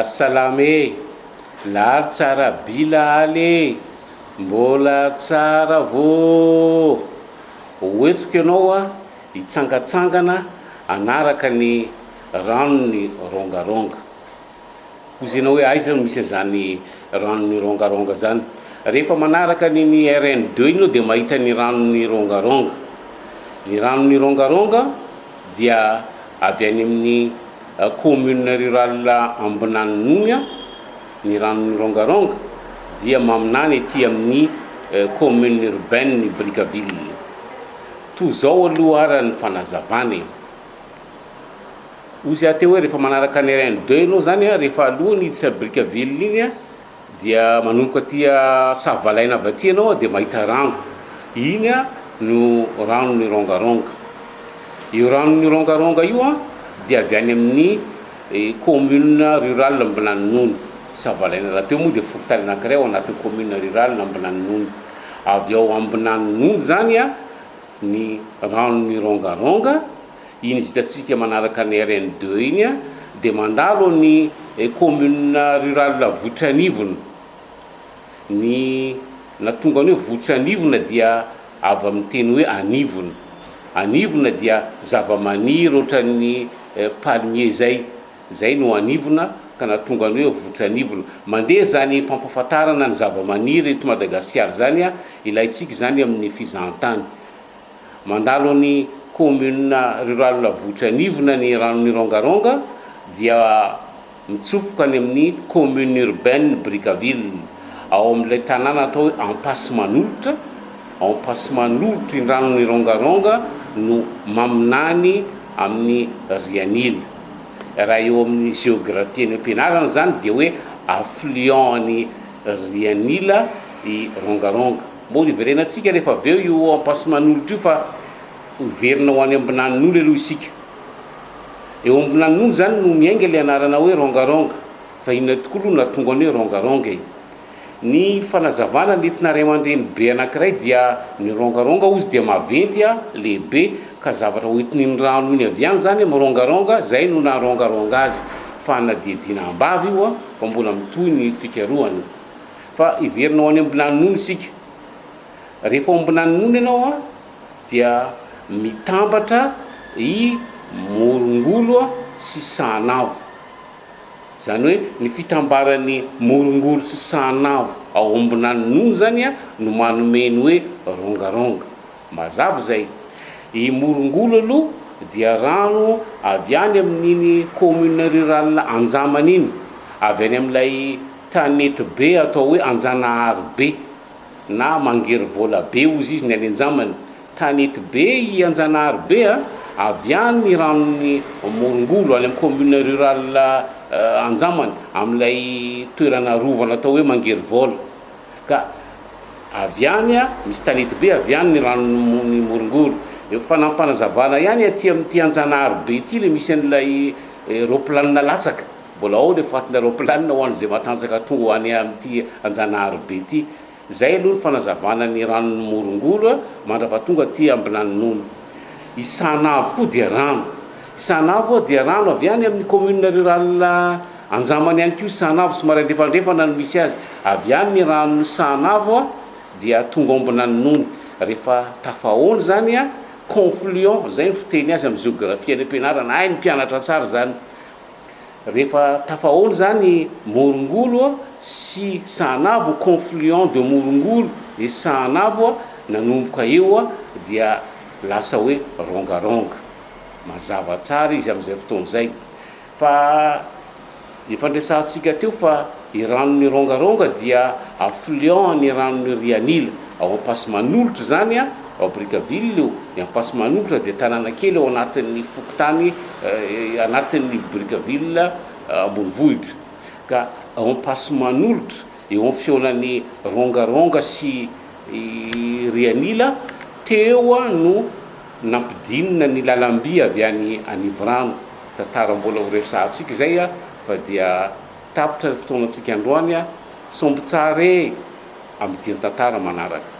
salame lary tsara bilale mbola tsara vo oetiko ianao a hitsangatsangana anaraka ny ranony rongaronga ozy ianao hoe aiza no misy zany ranony rongaronga zany rehefa manaraka ny RN2 iny dia mahita ny ranony rongaronga. Ny ranony rongaronga dia avy any amin'ny commune rurale Ambinanonony ny ranony rongaronga dia maminany ety amin'ny commune urbaine Brickaville. To zao aloha arany fanazavany ozy ateo hoe rehefa manaraka ny RN2 ianao zany a rehefa aloha niditra Brickaville iny a dia manomboka tia Savalaina avy aty ianao dia mahita rano iny a no ranony rongaronga. Io ranony rongaronga io a dia avy any amin'ny commune rurale Ambinanonony. Savalaina raha teo moa dia fokontany anankiray ao anatin'ny commune rurale Ambinanonony. Avy ao Ambinanonony zany a ny ranony rongaronga iny hitantsika manaraka ny RN2 iny a dia mandalo ny commune rurale Votranivona. Ny natonga ny hoe Votranivona dia avy amin'ny teny hoe anivona. Anivona dia zavamaniry ohatran'ny palmier zay no anivona ka natonga ny hoe Votranivona. Mandeha zany fampahafantarana ny zavamaniry eto Madagasikara zany a ilayntsika zany amin'ny fizahantany. Mandalo ny commune rurale Votranivona ny ranony rongaronga dia mitsofoka ny amin'ny commune urbaine Brickaville. Ao amin'ilay tanàna atao hoe Ampasimanolotra. Ampasimanolotra ny ranony rongaronga no maminany amin'ny Rianila. Raha eo amin'ny géographie ny ampianarana zany dia hoe affluent ny Rianila i rongaronga. Moa iverenantsika rehefa avy eo io Ampasimanolotra io fa iverina ho any Ambinanonony aloha isika. Eo Ambinanonony zany no miainga ilay anarana hoe rongaronga fa inona tokoa aloha natonga ny hoe rongaronga e. Ny fanazavana nentina ray aman-dreny be anankiray dia ny rongaronga ozy dia maventy a lehibe ka zavatra hoentin'ny rano iny avy any zany rongaronga zay no narongaronga azy fa nadidinam-bavy io a fa mbola mitohy ny fikarohany. Fa iverina ho any Ambinanonony isika. Rehefa ao Ambinanonony ianao a dia mitambatra i Morongolo sy Sahanavo. Zany hoe ny fitambaran'ny Morongolo sy Sahanavo ao Ambinanonony zany a no manomeny hoe rongaronga. Mazava zay. I Morongolo aloha dia rano avy any amin'iny commune rurale Anjamana iny, avy any amin'ilay tanety be atao hoe Anjanahary be na Mangeryvola be ozy izy ny any Anjamana. Tanety be i Anjanahary be a avy any ny ranony Morongolo any amin'ny commune rurale Anjamana amin'ilay toerana rovana atao hoe Mangeryvola. Ka avy any a misy tanety be avy any ny ranony Morongolo. Eo fanampanazavana ihany aty amin'ity Anjanahary be ity le misy an'ilay roplanina latsaka. Mbola ao le fatina roplanina ho an'izay matanjaka tonga ho any amin'ity Anjanahary be ity. Zay aloha ny fanazavana ny ranony Morongolo mandrapahatonga aty Ambinanonony. I Sahanavo koa dia rano. Sahanavo dia rano avy any amin'ny commune rurale Anjamana ihany koa Sahanavo somary andrefandrefana no misy azy. Avy any ny ranony Sahanavo a dia tonga ao Ambinanonony. Rehefa tafahoany zany a confluent zay ny fiteny azy amin'ny géographie ny ampianarana ay ny mpianatra tsara zany. Rehefa tafahoany zany Morongolo sy Sahanavo, confluent de Morongolo et Sahanavo nanomboka eo a dia lasa hoe rongaronga. Mazava tsara izy amin'izay fotoan'izay. Fa ifandresantsika teo fa i ranony rongaronga dia affluent ny ranony Rianila. Ao Ampasimanolotra zany a ao Brickaville io. Ny Ampasimanolotra dia tanàna kely ao anatin'ny fokontany anatin'ny Brickaville ambonivohitra. Ka ao Ampasimanolotra eo amin'ny fionan'ny rongaronga sy Rianila teo a no nampidinina ny lalam-by avy any Anivorano. Tantara mbola ho resantsika zay a fa dia tapitra ny fotoanantsika androany a sombo tsara amin'ny tantara manaraka.